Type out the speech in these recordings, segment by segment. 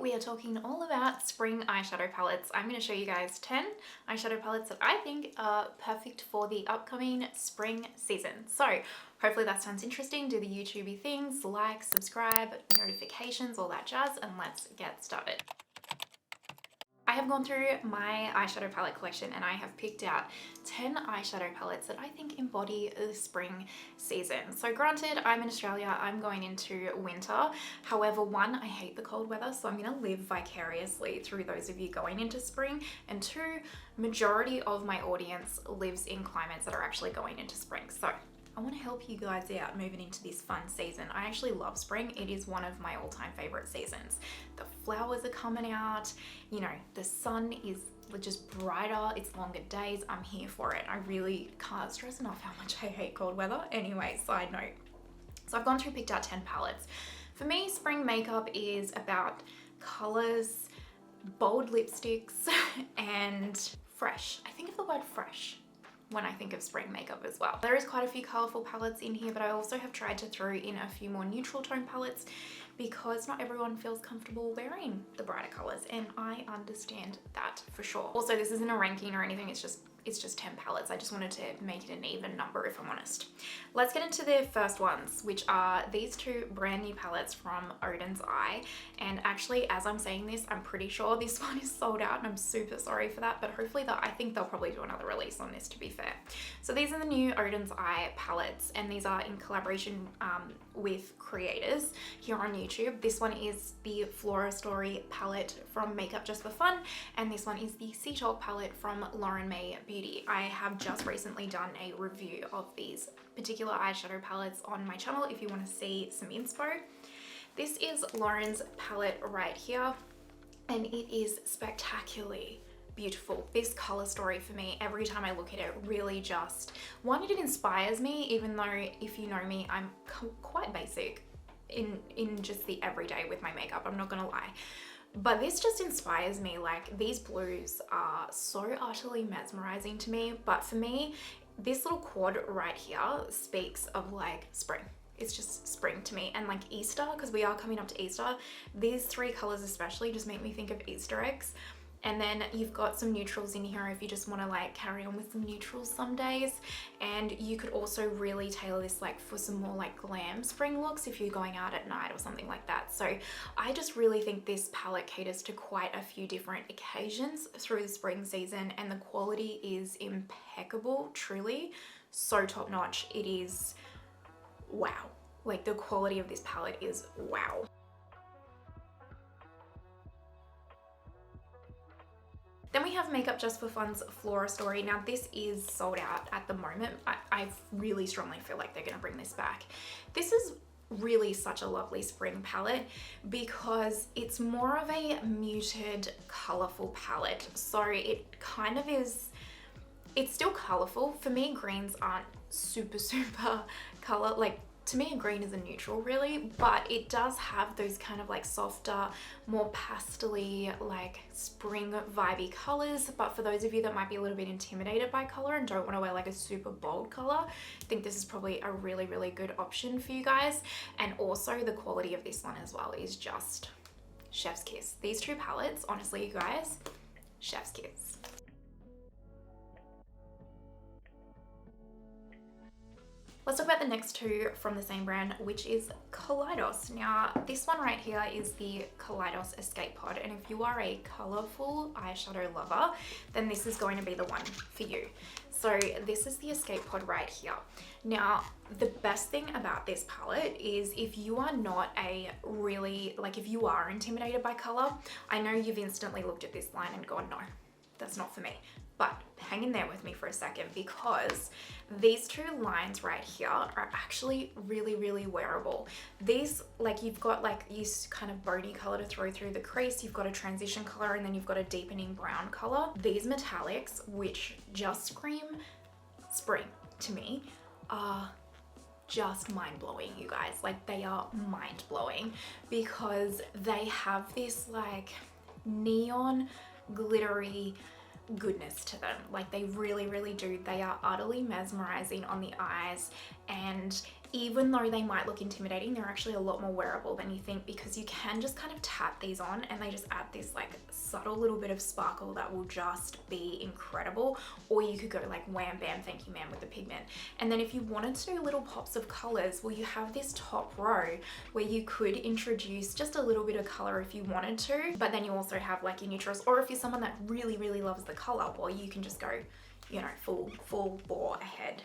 we are talking all about spring eyeshadow palettes. I'm going to show you guys 10 eyeshadow palettes that I think are perfect for the upcoming spring season. So hopefully that sounds interesting. Do the YouTubey things, like, subscribe, notifications, all that jazz, and let's get started. I have gone through my eyeshadow palette collection and I have picked out 10 eyeshadow palettes that I think embody the spring season. So granted, I'm in Australia, I'm going into winter. However, one, I hate the cold weather, so I'm gonna live vicariously through those of you going into spring. And two, majority of my audience lives in climates that are actually going into spring. So I want to help you guys out moving into this fun season. I actually love spring. It is one of my all-time favorite seasons. The flowers are coming out, you know, the sun is just brighter, it's longer days. I'm here for it. I really can't stress enough how much I hate cold weather. Anyway, side note. So I've gone through, picked out 10 palettes. For me, spring makeup is about colors, bold lipsticks, and fresh. I think of the word fresh when I think of spring makeup as well. There is quite a few colorful palettes in here, but I also have tried to throw in a few more neutral tone palettes because not everyone feels comfortable wearing the brighter colors, and I understand that for sure. Also, this isn't a ranking or anything, it's just 10 palettes. I just wanted to make it an even number, if I'm honest. Let's get into the first ones, which are these two brand new palettes from Odin's Eye. And actually, as I'm saying this, I'm pretty sure this one is sold out and I'm super sorry for that, but hopefully I think they'll probably do another release on this, to be fair. So these are the new Odin's Eye palettes, and these are in collaboration with creators here on YouTube. This one is the Flora Story palette from Makeup Just for Fun, and this one is the Sea Talk palette from Lauren May Beauty. I have just recently done a review of these particular eyeshadow palettes on my channel if you want to see some inspo. This is Lauren's palette right here, and it is spectacularly beautiful. This color story for me, every time I look at it, really just, one, it inspires me, even though if you know me, I'm quite basic in just the everyday with my makeup, I'm not gonna lie. But this just inspires me. Like, these blues are so utterly mesmerizing to me. But for me, this little quad right here speaks of like spring. It's just spring to me, and like Easter, because we are coming up to Easter. These three colors especially just make me think of Easter eggs. And then you've got some neutrals in here if you just want to like carry on with some neutrals some days. And you could also really tailor this like for some more like glam spring looks if you're going out at night or something like that. So I just really think this palette caters to quite a few different occasions through the spring season, and the quality is impeccable, truly. So top notch. It is wow. Like, the quality of this palette is wow. Then we have Makeup Just for Fun's Flora Story. Now this is sold out at the moment. I really strongly feel like they're gonna bring this back. This is really such a lovely spring palette because it's more of a muted, colorful palette. So it kind of is, it's still colorful. For me, greens aren't super color, like, to me a green is a neutral really, but it does have those kind of like softer, more pastel-y, like spring vibey colors. But for those of you that might be a little bit intimidated by color and don't want to wear like a super bold color, I think this is probably a really, really good option for you guys. And also the quality of this one as well is just chef's kiss. These two palettes, honestly you guys, chef's kiss. Let's talk about the next two from the same brand, which is Kaleidos. Now, this one right here is the Kaleidos Escape Pod, and if you are a colorful eyeshadow lover, then this is going to be the one for you. So this is the Escape Pod right here. Now, the best thing about this palette is if you are not a really, like if you are intimidated by color, I know you've instantly looked at this line and gone, no, that's not for me. But hang in there with me for a second, because these two lines right here are actually really, really wearable. These, like, you've got like this kind of bony color to throw through the crease, you've got a transition color, and then you've got a deepening brown color. These metallics, which just scream spring to me, are just mind-blowing, you guys. Like, they are mind-blowing because they have this like neon glittery goodness to them. Like, they really, really do. They are utterly mesmerizing on the eyes, and even though they might look intimidating, they're actually a lot more wearable than you think, because you can just kind of tap these on and they just add this like subtle little bit of sparkle that will just be incredible. Or you could go like wham bam thank you ma'am with the pigment. And then if you wanted to do little pops of colors, well, you have this top row where you could introduce just a little bit of color if you wanted to, but then you also have like your neutrals, or if you're someone that really loves the color, well, you can just go, you know, full bore ahead.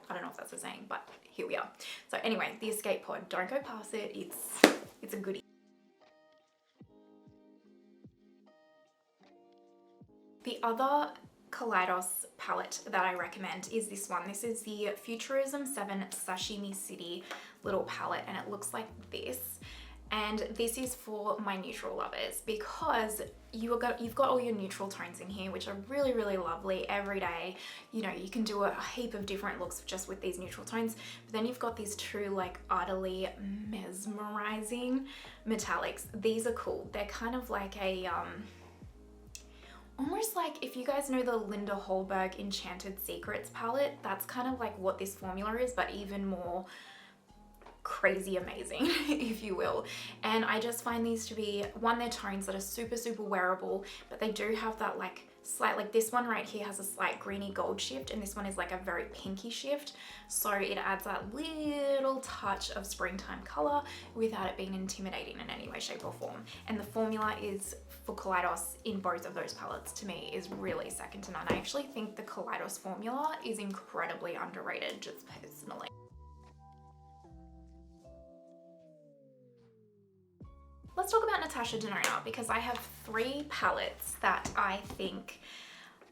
I don't know if that's a saying, but here we are. So anyway, the Escape Pod, don't go past it. It's a goodie. The other Kaleidos palette that I recommend is this one. This is the Futurism 7 Sashimi City little palette, and it looks like this. And this is for my neutral lovers, because you've got all your neutral tones in here, which are really lovely every day. You know, you can do a heap of different looks just with these neutral tones, but then you've got these two like utterly mesmerizing metallics. These are cool. They're kind of like a almost like, if you guys know the Linda Hallberg Enchanted Secrets palette, that's kind of like what this formula is, but even more crazy amazing, if you will. And I just find these to be, one, they're tones that are super wearable, but they do have that like slight, like this one right here has a slight greeny gold shift, and this one is like a very pinky shift, so it adds that little touch of springtime color without it being intimidating in any way, shape or form. And the formula is for Kaleidos in both of those palettes, to me, is really second to none. I actually think the Kaleidos formula is incredibly underrated, just personally. Let's talk about Natasha Denona, because I have 3 palettes that I think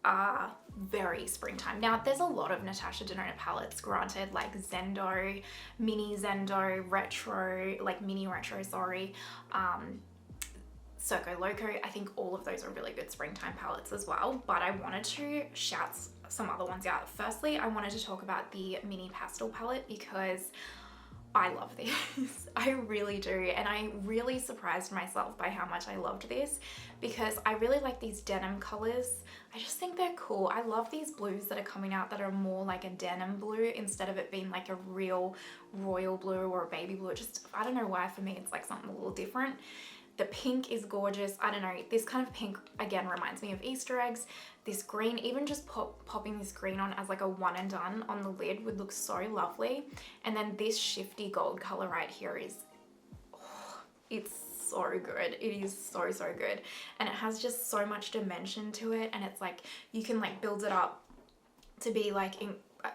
are very springtime. Now, there's a lot of Natasha Denona palettes, granted, like Zendo, Mini Zendo, Retro, like Mini Retro, sorry, Circo Loco. I think all of those are really good springtime palettes as well, but I wanted to shout some other ones out. Firstly, I wanted to talk about the Mini Pastel palette, because I love this. I really do, and I really surprised myself by how much I loved this, because I really like these denim colors. I just think they're cool. I love these blues that are coming out that are more like a denim blue instead of it being like a real royal blue or a baby blue. Just, I don't know why, for me it's like something a little different. The pink is gorgeous. I don't know, this kind of pink again reminds me of Easter eggs. This green, even just popping this green on as like a one and done on the lid would look so lovely. And then this shifty gold color right here is, oh, it's so good. It is so good. And it has just so much dimension to it. And it's like, you can like build it up to be like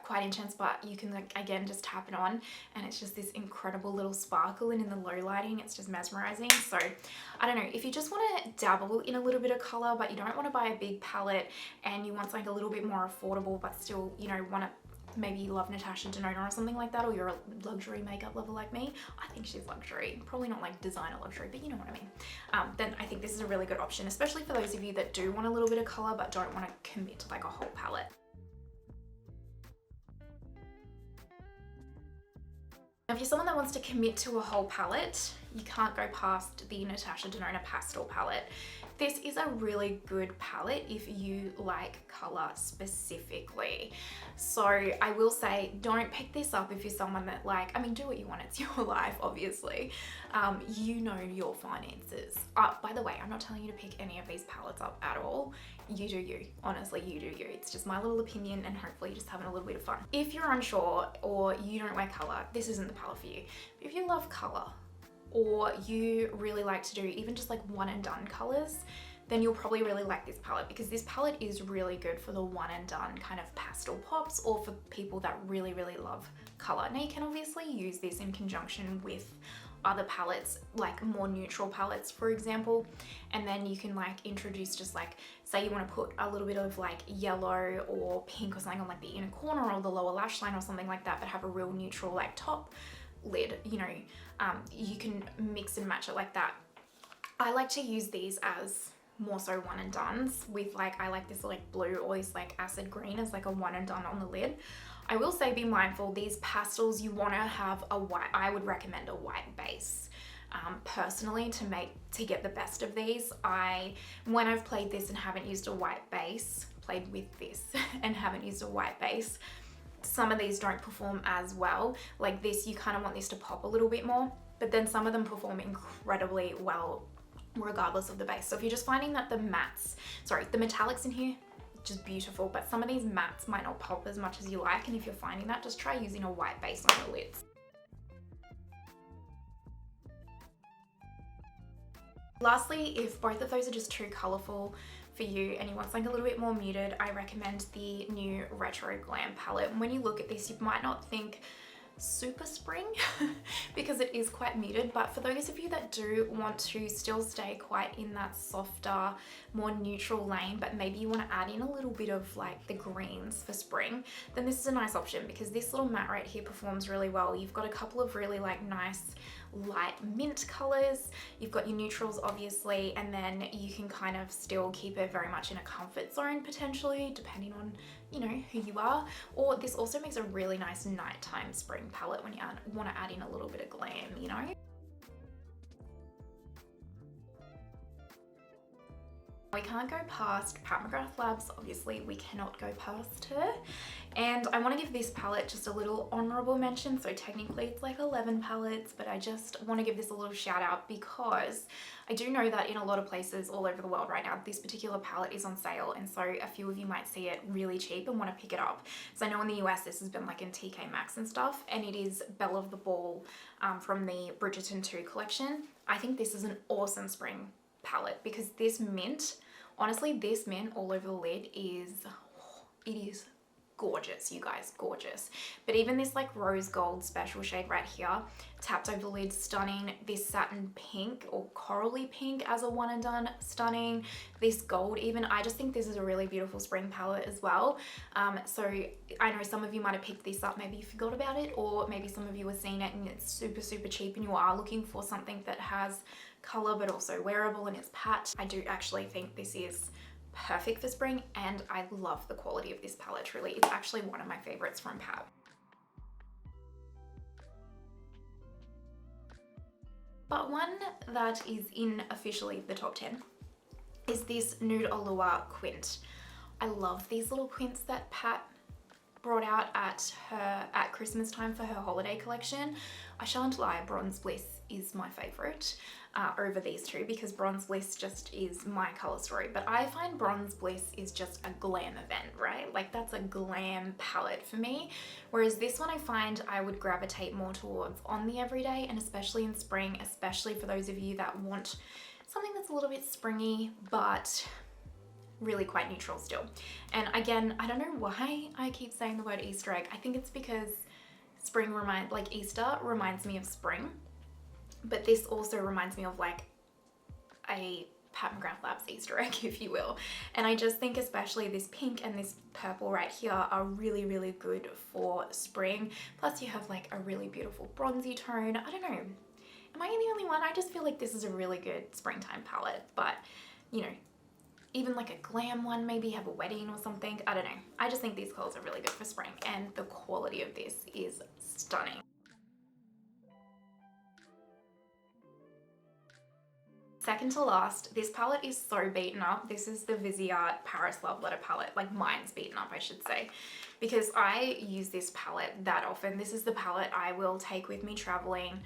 quite intense, but you can like again just tap it on and it's just this incredible little sparkle, and in the low lighting it's just mesmerizing. So I don't know, if you just want to dabble in a little bit of color but you don't want to buy a big palette and you want something a little bit more affordable but still, you know, want to, maybe you love Natasha Denona or something like that, or you're a luxury makeup lover like me. I think she's luxury, probably not like designer luxury, but you know what I mean. Then I think this is a really good option, especially for those of you that do want a little bit of color but don't want to commit to like a whole palette. Now, if you're someone that wants to commit to a whole palette, you can't go past the Natasha Denona Pastel palette. This is a really good palette if you like color specifically. So I will say, don't pick this up if you're someone that like, I mean, do what you want, it's your life, obviously. You know your finances. By the way, I'm not telling you to pick any of these palettes up at all. You do you, honestly, you do you. It's just my little opinion, and hopefully you're just having a little bit of fun. If you're unsure or you don't wear color, this isn't the palette for you. But if you love color, or you really like to do even just like one and done colors, then you'll probably really like this palette, because this palette is really good for the one and done kind of pastel pops, or for people that really love color. Now you can obviously use this in conjunction with other palettes, like more neutral palettes, for example, and then you can like introduce just like, say you want to put a little bit of like yellow or pink or something on like the inner corner or the lower lash line or something like that, but have a real neutral like top lid, you know, you can mix and match it like that. I like to use these as more so one and dones with like, I like this like blue or this like acid green as like a one and done on the lid. I will say, be mindful, these pastels, you want to have a white, I would recommend a white base. Personally, to get the best of these, when I've played this and haven't used a white base, played with this and haven't used a white base, some of these don't perform as well. Like this, you kind of want this to pop a little bit more, but then some of them perform incredibly well regardless of the base. So if you're just finding that the metallics in here, just beautiful, but some of these mattes might not pop as much as you like, and if you're finding that, just try using a white base on your lids. Lastly, if both of those are just too colourful for you and you want something a little bit more muted, I recommend the new Retro Glam palette. And when you look at this, you might not think super spring because it is quite muted, but for those of you that do want to still stay quite in that softer, more neutral lane, but maybe you want to add in a little bit of like the greens for spring, then this is a nice option because this little matte right here performs really well. You've got a couple of really like nice light mint colors, you've got your neutrals obviously, and then you can kind of still keep it very much in a comfort zone potentially, depending on, you know, who you are. Or this also makes a really nice nighttime spring palette when you want to add in a little bit of glam, you know. We can't go past McGrath Labs, obviously we cannot go past her. And I want to give this palette just a little honorable mention. So technically it's like 11 palettes, but I just want to give this a little shout out because I do know that in a lot of places all over the world right now, this particular palette is on sale. And so a few of you might see it really cheap and want to pick it up. So I know in the US, this has been like in TK Maxx and stuff, and it is Belle of the Ball from the Bridgerton 2 collection. I think this is an awesome spring palette because this mint, honestly, this mint all over the lid is gorgeous, you guys, gorgeous. But even this like rose gold special shade right here, tapped over the lid, stunning. This satin pink or corally pink as a one and done, stunning. This gold even, I just think this is a really beautiful spring palette as well. So I know some of you might have picked this up, maybe you forgot about it, or maybe some of you are seeing it and it's super, super cheap and you are looking for something that has color but also wearable and it's pat. I do actually think this is perfect for spring, and I love the quality of this palette, truly. It's actually one of my favorites from Pat. But one that is in officially the top 10 is this Nude Allure Quint. I love these little quints that Pat brought out at Christmas time for her holiday collection. I shan't lie, Bronze Bliss is my favorite over these two because Bronze Bliss just is my color story. But I find Bronze Bliss is just a glam event, right? Like that's a glam palette for me. Whereas this one I find I would gravitate more towards on the everyday, and especially in spring, especially for those of you that want something that's a little bit springy, but really quite neutral still. And again, I don't know why I keep saying the word Easter egg. I think it's because Easter reminds me of spring, but this also reminds me of like a McGrath Labs Easter egg, if you will. And I just think especially this pink and this purple right here are really, really good for spring. Plus you have like a really beautiful bronzy tone. I don't know, am I the only one? I just feel like this is a really good springtime palette, but you know, even like a glam one, maybe have a wedding or something. I don't know. I just think these colors are really good for spring, and the quality of this is stunning. Second to last, this palette is so beaten up. This is the Viseart Paris Love Letter palette. Like mine's beaten up, I should say, because I use this palette that often. This is the palette I will take with me traveling.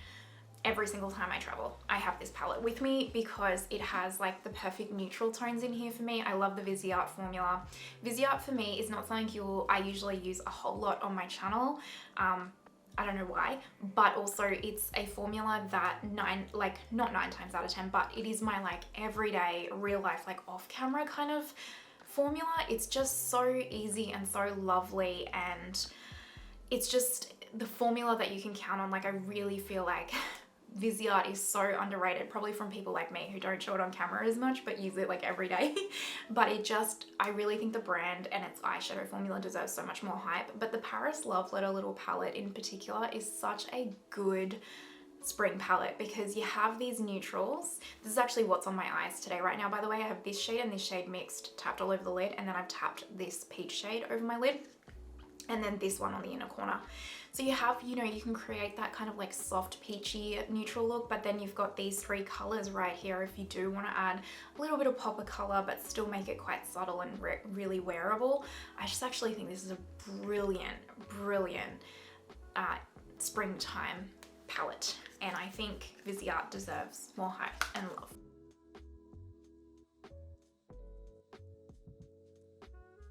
Every single time I travel, I have this palette with me because it has like the perfect neutral tones in here for me. I love the Viseart formula. Viseart for me is not something I usually use a whole lot on my channel. I don't know why, but also it's a formula that not 9 times out of 10, but it is my like everyday real life, like off camera kind of formula. It's just so easy and so lovely, and it's just the formula that you can count on. Like I really feel like Viseart is so underrated, probably from people like me who don't show it on camera as much but use it like every day. But I really think the brand and its eyeshadow formula deserves so much more hype. But the Paris Love Letter little palette in particular is such a good spring palette because you have these neutrals. This is actually what's on my eyes today right now, by the way. I have this shade and this shade mixed, tapped all over the lid, and then I've tapped this peach shade over my lid. and then this one on the inner corner. So you have, you know, you can create that kind of like soft peachy neutral look, but then you've got these 3 colors right here if you do want to add a little bit of pop of color but still make it quite subtle and really wearable. I just actually think this is a brilliant springtime palette, and I think Viseart deserves more hype and love.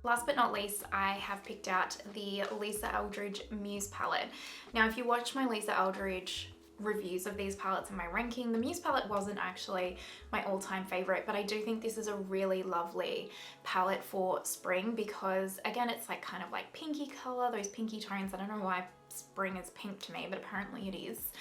Last but not least, I have picked out the Lisa Eldridge Muse palette. Now, if you watch my Lisa Eldridge reviews of these palettes and my ranking, the Muse palette wasn't actually my all-time favorite, but I do think this is a really lovely palette for spring because, again, it's like kind of like pinky color, those pinky tones. I don't know why spring is pink to me, but apparently it is.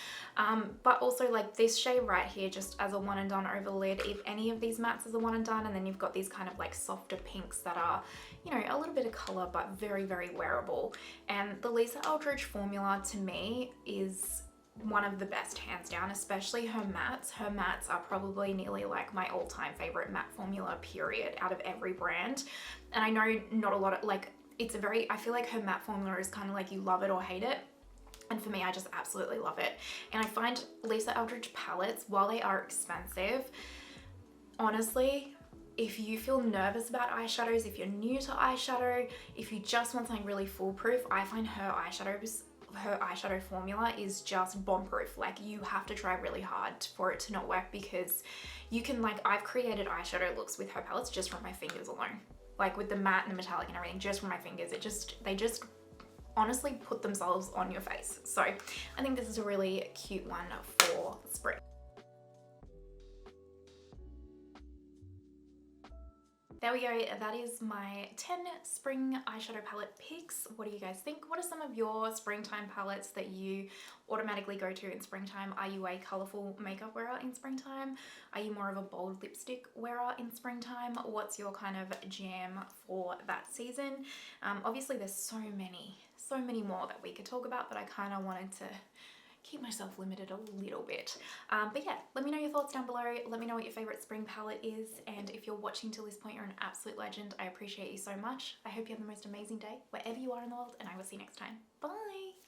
But also like this shade right here, just as a one and done over lid, if any of these mattes is a one and done, and then you've got these kind of like softer pinks that are, you know, a little bit of color, but very wearable. And the Lisa Eldridge formula to me is one of the best, hands down, especially her mattes. Her mattes are probably nearly like my all-time favorite matte formula, period, out of every brand. And I know not a lot of, like, it's a very, I feel like her matte formula is kind of like you love it or hate it. And for me, I just absolutely love it. And I find Lisa Eldridge palettes, while they are expensive, honestly, if you feel nervous about eyeshadows, if you're new to eyeshadow, if you just want something really foolproof, I find her eyeshadow formula is just bomb-proof. Like, you have to try really hard for it to not work, because you can, like, I've created eyeshadow looks with her palettes just from my fingers alone. Like with the matte and the metallic and everything, just from my fingers. They just honestly put themselves on your face. So I think this is a really cute one for spring. There we go, that is my 10 spring eyeshadow palette picks. What do you guys think? What are some of your springtime palettes that you automatically go to in springtime? Are you a colourful makeup wearer in springtime? Are you more of a bold lipstick wearer in springtime? What's your kind of jam for that season? Obviously there's so many more that we could talk about, but I kind of wanted to keep myself limited a little bit. But yeah, let me know your thoughts down below. Let me know what your favorite spring palette is. And if you're watching till this point, you're an absolute legend. I appreciate you so much. I hope you have the most amazing day wherever you are in the world, and I will see you next time. Bye.